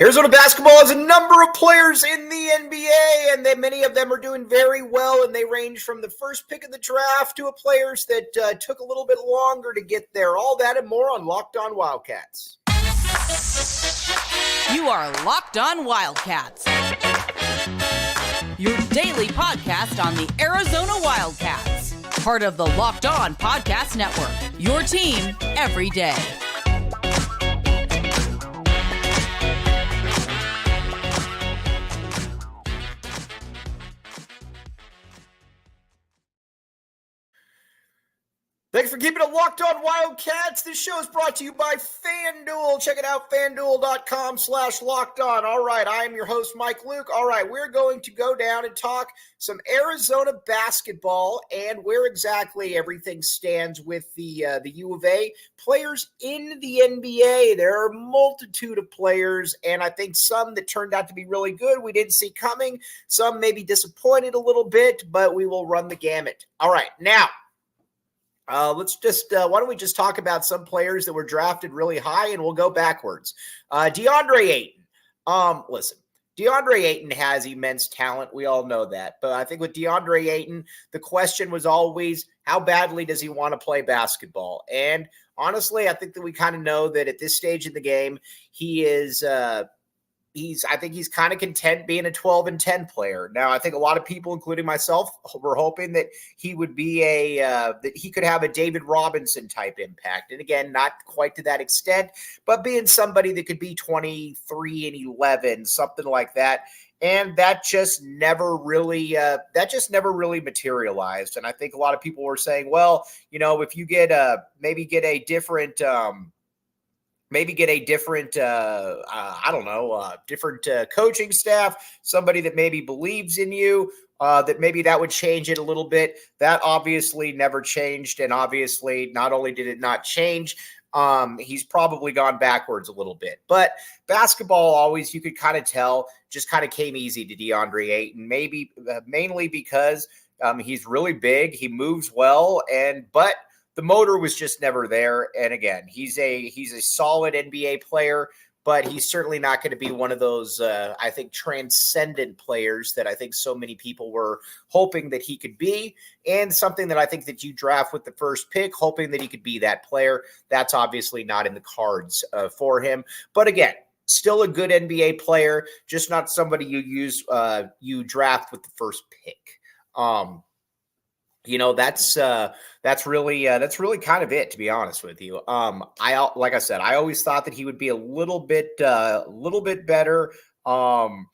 Arizona basketball has a number of players in the NBA, and many of them are doing very well, and they range from the first pick of the draft to players that took a little bit longer to get there. All that and more on Locked On Wildcats. You are Locked On Wildcats, your daily podcast on the Arizona Wildcats, part of the Locked On Podcast Network, your team every day. Thanks for keeping it locked on Wildcats. This show is brought to you by FanDuel. Check it out, FanDuel.com/lockedon. All right, I am your host, Mike Luke. All right, we're going to go down and talk some Arizona basketball and where exactly everything stands with the U of A players in the NBA. There are a multitude of players, and I think some that turned out to be really good we didn't see coming. Some maybe disappointed a little bit, but we will run the gamut. All right, now, let's just, why don't we just talk about some players that were drafted really high, and we'll go backwards. Deandre Ayton. Listen, Deandre Ayton has immense talent. We all know that. But I think with Deandre Ayton, the question was always, how badly does he want to play basketball? And honestly, I think that we kind of know that at this stage in the game, he is I think he's kind of content being a 12-10 player. Now, I think a lot of people, including myself, were hoping that he would be that he could have a David Robinson type impact. And again, not quite to that extent, but being somebody that could be 23-11, something like that. And that just never really materialized. And I think a lot of people were saying, well, you know, if you get maybe get a different different coaching staff, somebody that maybe believes in you, that maybe that would change it a little bit. That obviously never changed. And obviously, not only did it not change, he's probably gone backwards a little bit. But basketball always, you could kind of tell, just kind of came easy to Deandre Ayton, maybe mainly because he's really big, he moves well, but the motor was just never there. And again, he's a solid NBA player, but he's certainly not going to be one of those, I think, transcendent players that I think so many people were hoping that he could be, and something that I think that you draft with the first pick, hoping that he could be that player. That's obviously not in the cards for him. But again, still a good NBA player, just not somebody you draft with the first pick. You know, that's really kind of it, to be honest with you. Like I said, I always thought that he would be a little bit better than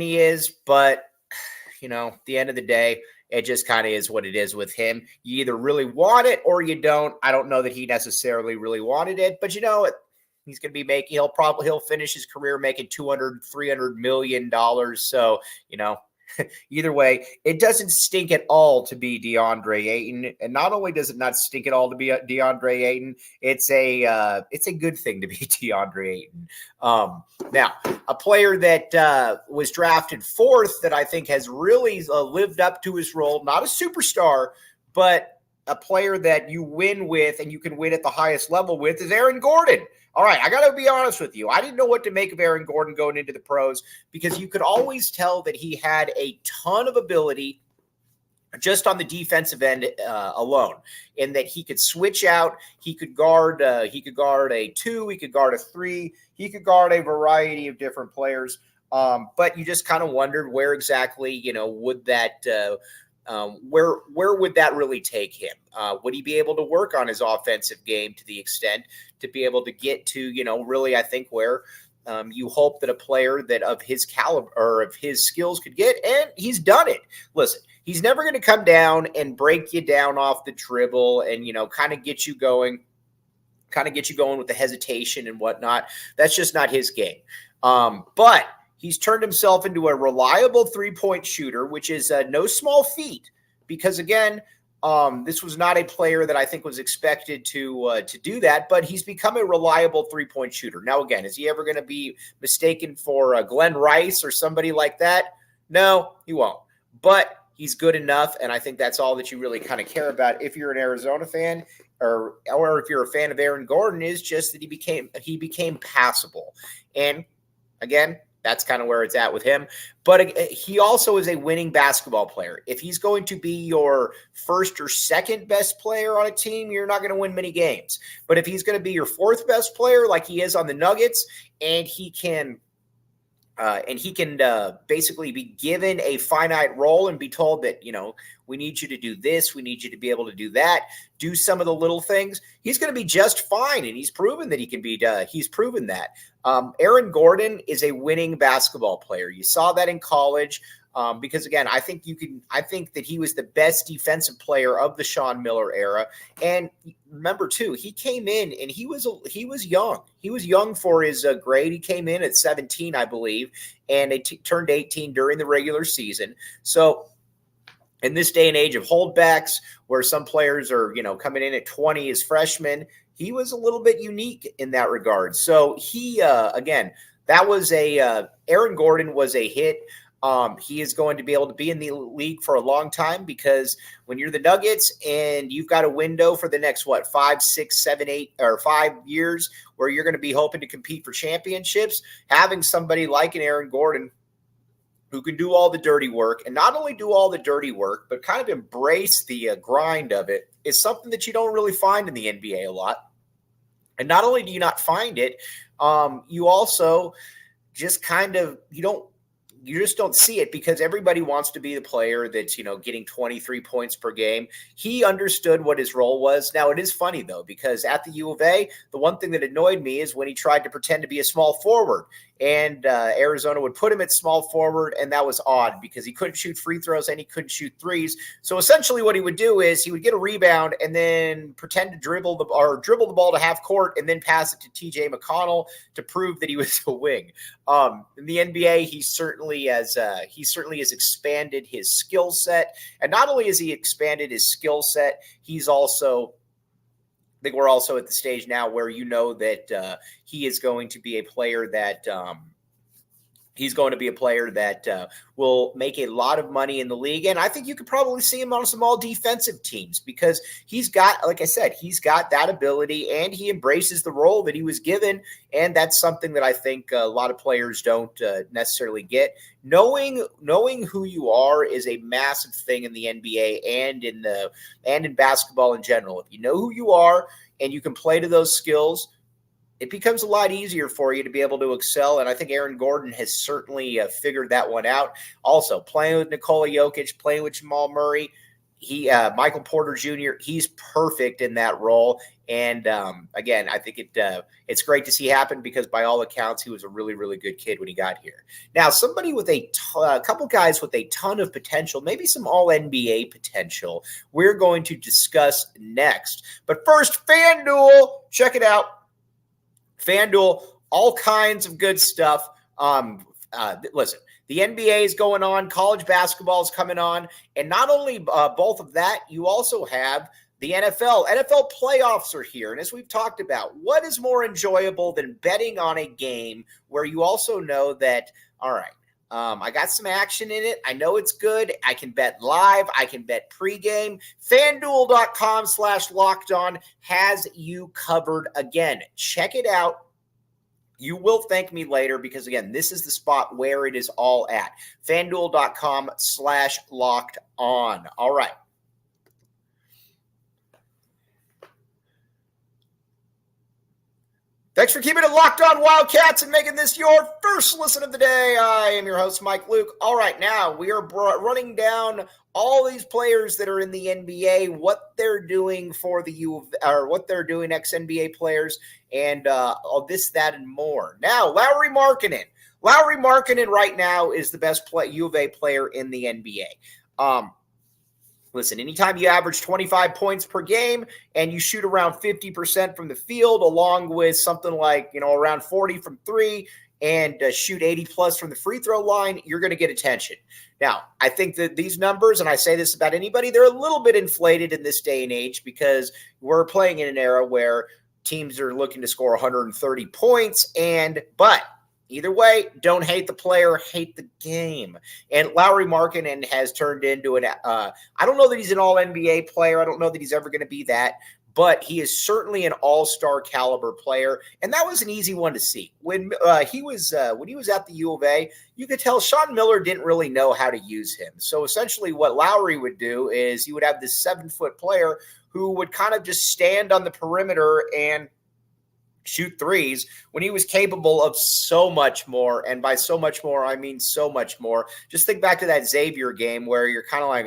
he is, but you know, at the end of the day, it just kind of is what it is with him. You either really want it or you don't. I don't know that he necessarily really wanted it, but you know, he's going to be making, he'll finish his career making $200-300 million. So, you know, either way, it doesn't stink at all to be Deandre Ayton. And not only does it not stink at all to be Deandre Ayton, it's a good thing to be Deandre Ayton. Now, a player that was drafted fourth that I think has really lived up to his role, not a superstar, but a player that you win with and you can win at the highest level with, is Aaron Gordon. All right, I got to be honest with you. I didn't know what to make of Aaron Gordon going into the pros, because you could always tell that he had a ton of ability just on the defensive end alone, in that he could switch out, he could guard a 2, he could guard a 3, he could guard a variety of different players. But you just kind of wondered where exactly, you know, would that where would that really take him? Would he be able to work on his offensive game to the extent to be able to get to, you know, really, I think where you hope that a player that of his caliber or of his skills could get, and he's done it. Listen, he's never going to come down and break you down off the dribble and, you know, kind of get you going with the hesitation and whatnot. That's just not his game. But he's turned himself into a reliable three-point shooter, which is no small feat, because again, this was not a player that I think was expected to do that, but he's become a reliable three-point shooter. Now, again, is he ever going to be mistaken for Glenn Rice or somebody like that? No, he won't. But he's good enough, and I think that's all that you really kind of care about if you're an Arizona fan, or if you're a fan of Aaron Gordon, is just that he became passable. And again, that's kind of where it's at with him. But he also is a winning basketball player. If he's going to be your first or second best player on a team, you're not going to win many games. But if he's going to be your fourth best player, like he is on the Nuggets, and he can basically be given a finite role and be told that, we need you to do this, we need you to be able to do that, do some of the little things, he's going to be just fine. And he's proven that he can be, he's proven that. Aaron Gordon is a winning basketball player. You saw that in college. Because again, I think that he was the best defensive player of the Sean Miller era. And remember too, he came in and he was young. He was young for his grade. He came in at 17, I believe, and they turned 18 during the regular season. So in this day and age of holdbacks, where some players are, coming in at 20 as freshmen, he was a little bit unique in that regard. So he, again, that was Aaron Gordon was a hit. He is going to be able to be in the league for a long time, because when you're the Nuggets and you've got a window for the next, 5, 6, 7, 8, or 5 years where you're going to be hoping to compete for championships, having somebody like an Aaron Gordon who can do all the dirty work, and not only do all the dirty work, but kind of embrace the grind of it, is something that you don't really find in the NBA a lot. And not only do you not find it, you also just you just don't see it, because everybody wants to be the player that's, getting 23 points per game. He understood what his role was. Now, it is funny, though, because at the U of A, the one thing that annoyed me is when he tried to pretend to be a small forward, and Arizona would put him at small forward, and that was odd because he couldn't shoot free throws and he couldn't shoot threes. So essentially what he would do is he would get a rebound and then pretend to dribble the ball to half court and then pass it to TJ McConnell to prove that he was a wing. In the NBA, he certainly has expanded his skill set. And not only has he expanded his skill set, he's also, I think we're also at the stage now where that he is going to be a player that will make a lot of money in the league. And I think you could probably see him on some all defensive teams, because he's got, like I said, he's got that ability and he embraces the role that he was given. And that's something that I think a lot of players don't necessarily get. Knowing who you are is a massive thing in the NBA and in basketball in general. If you know who you are and you can play to those skills, it becomes a lot easier for you to be able to excel. And I think Aaron Gordon has certainly figured that one out. Also, playing with Nikola Jokic, playing with Jamal Murray, Michael Porter Jr., he's perfect in that role. And again, I think it's great to see happen, because by all accounts, he was a really, really good kid when he got here. Now, somebody with a couple guys with a ton of potential, maybe some all-NBA potential, we're going to discuss next. But first, FanDuel, check it out. FanDuel, all kinds of good stuff. Listen, the NBA is going on, college basketball is coming on, and not only both of that, you also have the NFL. NFL playoffs are here, and as we've talked about, what is more enjoyable than betting on a game where you also know that, all right, I got some action in it. I know it's good. I can bet live. I can bet pregame. FanDuel.com/lockedon has you covered again. Check it out. You will thank me later, because, again, this is the spot where it is all at. FanDuel.com/lockedon. All right. Thanks for keeping it locked on Wildcats and making this your first listen of the day. I am your host, Mike Luke. All right, now we are running down all these players that are in the NBA, what they're doing for what they're doing, ex-NBA players, and all this, that, and more. Now, Lauri Markkanen. Lauri Markkanen right now is the best U of A player in the NBA. Listen, anytime you average 25 points per game and you shoot around 50% from the field, along with something like, around 40 from three, and shoot 80 plus from the free throw line, you're going to get attention. Now, I think that these numbers, and I say this about anybody, they're a little bit inflated in this day and age, because we're playing in an era where teams are looking to score 130 points. But Either way, don't hate the player, hate the game. And Lauri Markkanen has turned into I don't know that he's an all-NBA player. I don't know that he's ever going to be that, but he is certainly an all-star caliber player. And that was an easy one to see. When he was at the U of A, you could tell Sean Miller didn't really know how to use him. So essentially what Lauri would do is he would have this 7-foot player who would kind of just stand on the perimeter and shoot threes when he was capable of so much more. And by so much more, I mean so much more. Just think back to that Xavier game where you're kind of like,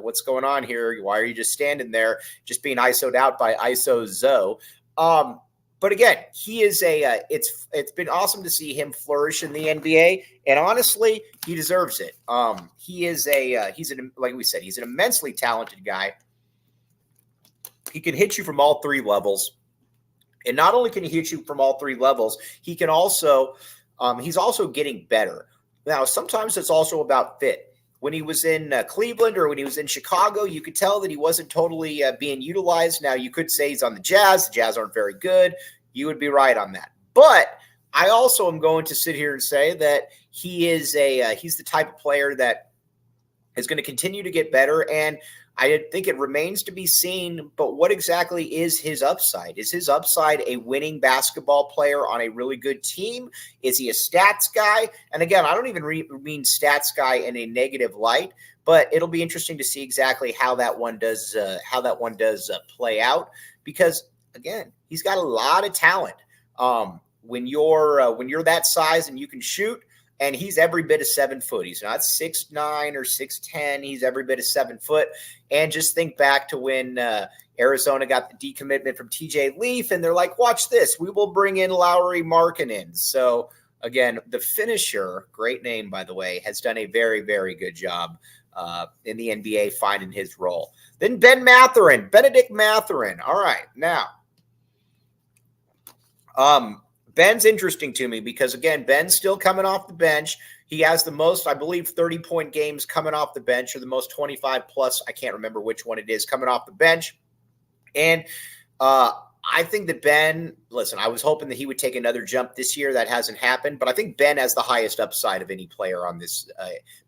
what's going on here? Why are you just standing there, just being ISO'd out by ISO Zoe? But again, he is it's been awesome to see him flourish in the NBA. And honestly, he deserves it. Like we said, he's an immensely talented guy. He can hit you from all three levels. And not only can he hit you from all three levels, he can also, he's also getting better. Now, sometimes it's also about fit. When he was in Cleveland or when he was in Chicago, you could tell that he wasn't totally being utilized. Now, you could say he's on the Jazz. The Jazz aren't very good. You would be right on that. But I also am going to sit here and say that he's the type of player that is going to continue to get better. And I think it remains to be seen, but what exactly is his upside? Is his upside a winning basketball player on a really good team? Is he a stats guy? And again, I don't even mean stats guy in a negative light, but it'll be interesting to see exactly how that one does play out. Because again, he's got a lot of talent. When you're that size and you can shoot. And he's every bit of 7 foot. He's not 6'9" or 6'10". He's every bit of 7 foot. And just think back to when Arizona got the decommitment from TJ Leaf, and they're like, watch this. We will bring in Lauri Markkanen. So, again, the finisher, great name, by the way, has done a very, very good job in the NBA finding his role. Then Benedict Mathurin. All right, now. Ben's interesting to me because, again, Ben's still coming off the bench. He has the most, I believe, 30-point games coming off the bench, or the most 25-plus. I can't remember which one it is, coming off the bench. And I think that Ben, listen, I was hoping that he would take another jump this year. That hasn't happened. But I think Ben has the highest upside of any player on this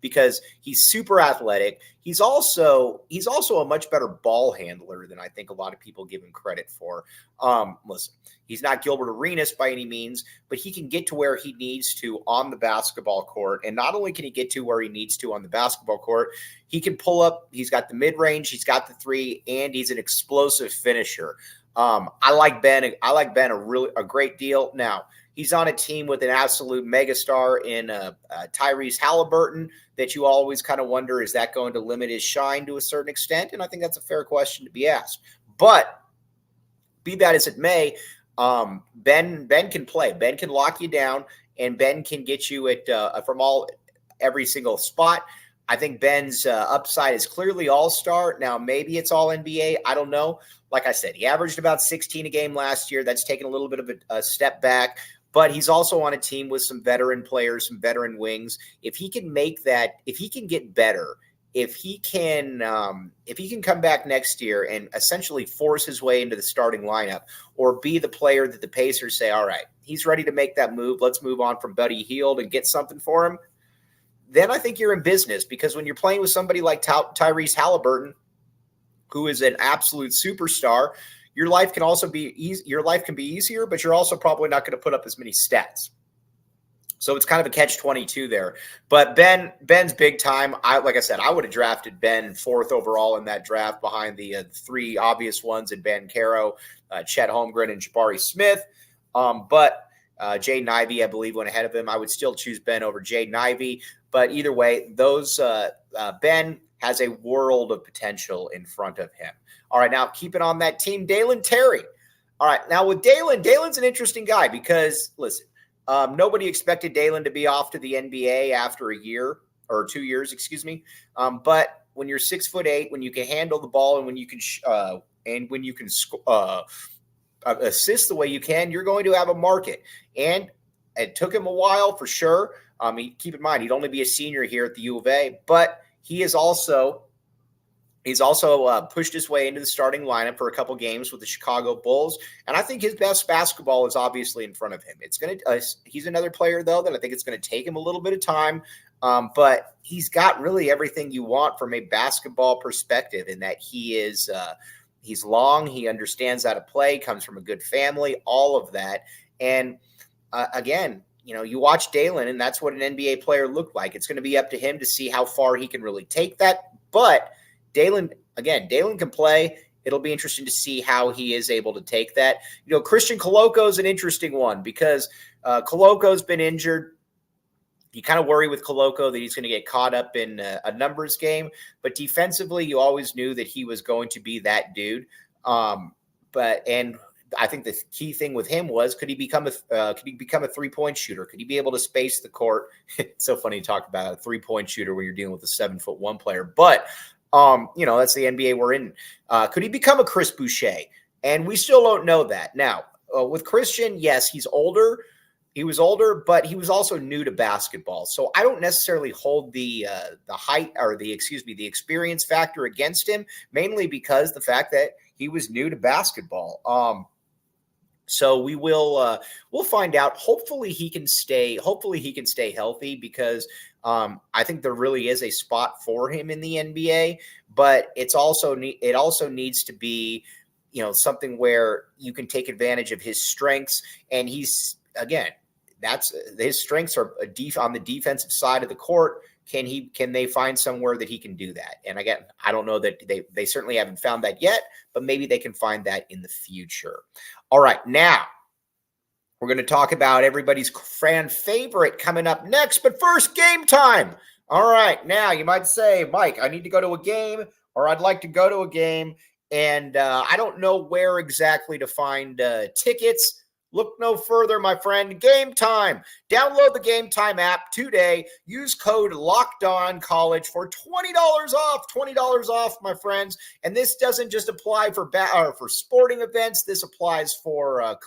because he's super athletic. He's also a much better ball handler than I think a lot of people give him credit for. Listen, he's not Gilbert Arenas by any means, but he can get to where he needs to on the basketball court. And not only can he get to where he needs to on the basketball court, he can pull up. He's got the mid-range, he's got the three, and he's an explosive finisher. I like Ben a great deal. Now, he's on a team with an absolute megastar in Tyrese Halliburton that you always kind of wonder, is that going to limit his shine to a certain extent? And I think that's a fair question to be asked. But be that as it may, Ben can play. Ben can lock you down, and Ben can get you from every single spot. I think Ben's upside is clearly all-star. Now, maybe it's all NBA. I don't know. Like I said, he averaged about 16 a game last year. That's taken a little bit of a step back. But he's also on a team with some veteran players, some veteran wings. If he can make that, if he can get better, if he can come back next year and essentially force his way into the starting lineup, or be the player that the Pacers say, all right, he's ready to make that move. Let's move on from Buddy Hield and get something for him. Then I think you're in business, because when you're playing with somebody like Tyrese Halliburton, who is an absolute superstar, your life can also be your life can be easier, but you're also probably not going to put up as many stats. So it's kind of a catch-22 there. But Ben's big time. Like I said, I would have drafted Ben 4th overall in that draft, behind the three obvious ones in Ben Caro, Chet Holmgren, and Jabari Smith. But Jaden Ivey, I believe, went ahead of him. I would still choose Ben over Jaden Ivey. But either way, Ben has a world of potential in front of him. All right, now keeping on that team, Dalen Terry. All right, now with Dalen's an interesting guy because, listen, nobody expected Dalen to be off to the NBA after a year or 2 years, excuse me. But when you're 6'8", when you can handle the ball, and when you can assist the way you can, you're going to have a market. And it took him a while for sure. Keep in mind, he'd only be a senior here at the U of A, but he is also He's also pushed his way into the starting lineup for a couple games with the Chicago Bulls, and I think his best basketball is obviously in front of him. He's another player though that I think it's going to take him a little bit of time, but he's got really everything you want from a basketball perspective in that he's long, he understands how to play, comes from a good family, all of that, and again. You watch Dalen, and that's what an NBA player looked like. It's going to be up to him to see how far he can really take that, but Dalen can play. It'll be interesting to see how he is able to take that. Christian Koloko is an interesting one because Koloko's been injured. You kind of worry with Koloko that he's going to get caught up in a numbers game, but defensively, you always knew that he was going to be that dude. And I think the key thing with him was, could he become a 3-point shooter? Could he be able to space the court? It's so funny to talk about a 3-point shooter when you're dealing with a 7'1" player, but that's the NBA we're in. Could he become a Chris Boucher? And we still don't know that. Now, with Christian, yes, he's older. He was older, but he was also new to basketball. So I don't necessarily hold the height or the experience factor against him, mainly because the fact that he was new to basketball. So we'll find out. Hopefully he can stay healthy because I think there really is a spot for him in the NBA, but it also needs to be, something where you can take advantage of his strengths. And his strengths are on the defensive side of the court. Can they find somewhere that he can do that? And again, I don't know that they certainly haven't found that yet, but maybe they can find that in the future. All right, now we're going to talk about everybody's fan favorite coming up next, but first, game time. All right, now you might say, Mike, I need to go to a game, or I'd like to go to a game, and I don't know where exactly to find tickets. Look no further, my friend. Gametime. Download the Gametime app today. Use code LOCKEDONCollege for $20 off. $20 off, my friends. And this doesn't just apply for sporting events. This applies for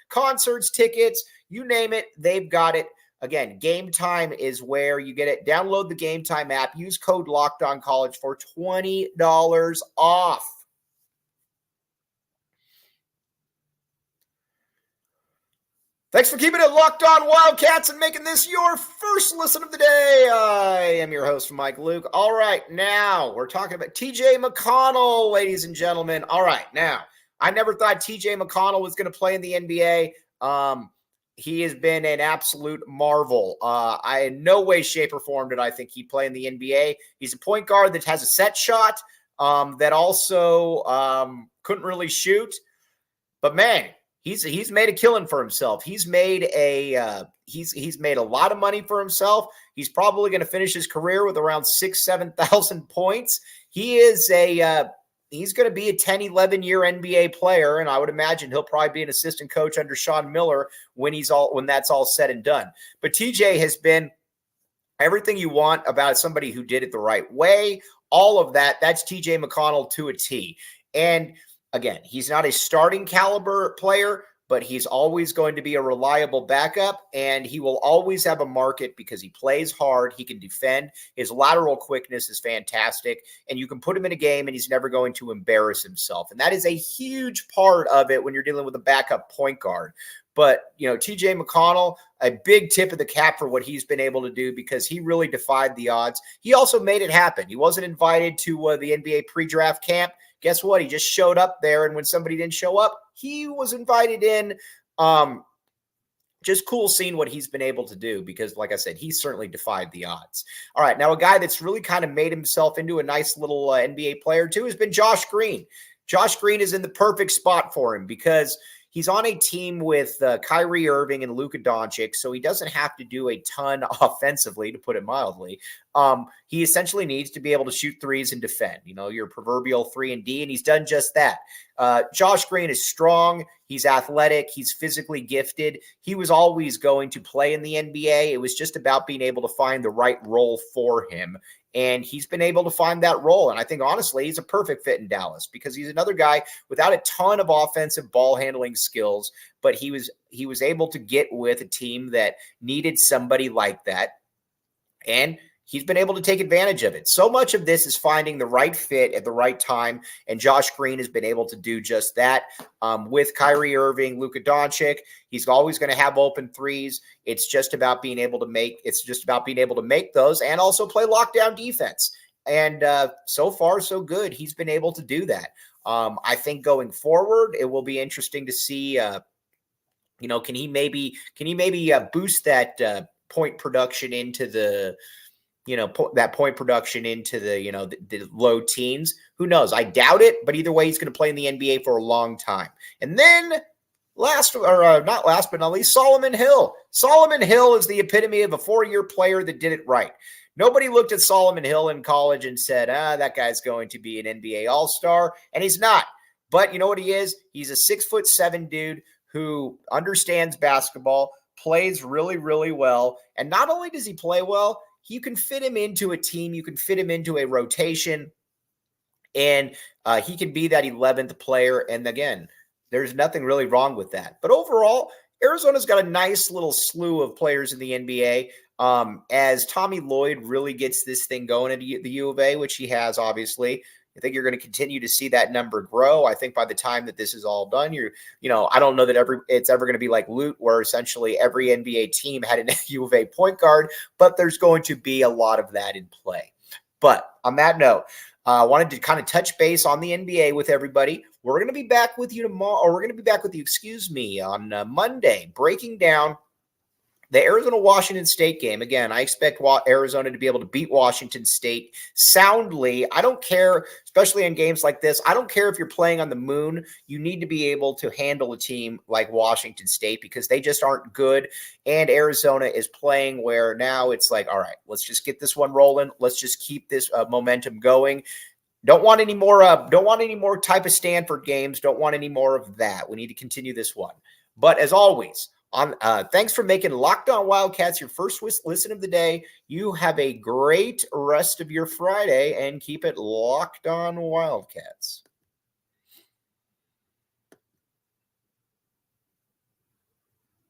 concerts, tickets, you name it. They've got it. Again, Gametime is where you get it. Download the Gametime app. Use code LOCKEDONCollege for $20 off. Thanks for keeping it locked on Wildcats and making this your first listen of the day. I am your host, Mike Luke. All right, now we're talking about TJ McConnell, ladies and gentlemen. All right, now I never thought TJ McConnell was going to play in the NBA. He has been an absolute marvel. I in no way, shape, or form did I think he'd play in the NBA. He's a point guard that has a set shot that also couldn't really shoot. But man, he's made a killing for himself. He's made a lot of money for himself. He's probably going to finish his career with around 7,000 points. He's going to be a 10, 11-year NBA player, and I would imagine he'll probably be an assistant coach under Sean Miller when that's all said and done. But TJ has been everything you want about somebody who did it the right way. All of that. That's TJ McConnell to a T. And again, he's not a starting caliber player, but he's always going to be a reliable backup, and he will always have a market because he plays hard. He can defend. His lateral quickness is fantastic, and you can put him in a game, and he's never going to embarrass himself. And that is a huge part of it when you're dealing with a backup point guard. But, TJ McConnell, a big tip of the cap for what he's been able to do because he really defied the odds. He also made it happen. He wasn't invited to the NBA pre-draft camp. Guess what? He just showed up there, and when somebody didn't show up, he was invited in. Just cool seeing what he's been able to do because, like I said, he certainly defied the odds. All right, now a guy that's really kind of made himself into a nice little NBA player too has been Josh Green. Josh Green is in the perfect spot for him because he's on a team with Kyrie Irving and Luka Doncic, so he doesn't have to do a ton offensively, to put it mildly. He essentially needs to be able to shoot threes and defend, your proverbial 3-and-D, and he's done just that. Josh Green is strong. He's athletic. He's physically gifted. He was always going to play in the NBA. It was just about being able to find the right role for him. And he's been able to find that role. And I think, honestly, he's a perfect fit in Dallas because he's another guy without a ton of offensive ball handling skills, but he was able to get with a team that needed somebody like that. And he's been able to take advantage of it. So much of this is finding the right fit at the right time, and Josh Green has been able to do just that. With Kyrie Irving, Luka Doncic, he's always going to have open threes. It's just about being able to make those and also play lockdown defense. And so far, so good. He's been able to do that. I think going forward, it will be interesting to see. Can he maybe boost that point production into the the low teens? Who knows? I doubt it, but either way, he's going to play in the NBA for a long time. And then not last but not least, Solomon Hill. Solomon Hill is the epitome of a 4-year player that did it right. Nobody looked at Solomon Hill in college and said, that guy's going to be an NBA All-Star, and he's not. But you know what he is? He's a 6'7" dude who understands basketball, plays really, really well. And not only does he play well, you can fit him into a team. You can fit him into a rotation, and he can be that 11th player. And again, there's nothing really wrong with that. But overall, Arizona's got a nice little slew of players in the NBA. As Tommy Lloyd really gets this thing going at the U of A, which he has, obviously, I think you're going to continue to see that number grow. I think by the time that this is all done, I don't know that it's ever going to be like Loot, where essentially every NBA team had an U of A point guard, but there's going to be a lot of that in play. But on that note, I wanted to kind of touch base on the NBA with everybody. We're going to be back with you tomorrow, or we're going to be back with you, on Monday, breaking down the Arizona-Washington State game. Again, I expect Arizona to be able to beat Washington State soundly. I don't care, especially in games like this. I don't care if you're playing on the moon. You need to be able to handle a team like Washington State because they just aren't good. And Arizona is playing where now it's like, all right, let's just get this one rolling. Let's just keep this momentum going. Don't want any more type of Stanford games. Don't want any more of that. We need to continue this one. But as always, thanks for making Locked On Wildcats your first listen of the day. You have a great rest of your Friday and keep it Locked On Wildcats.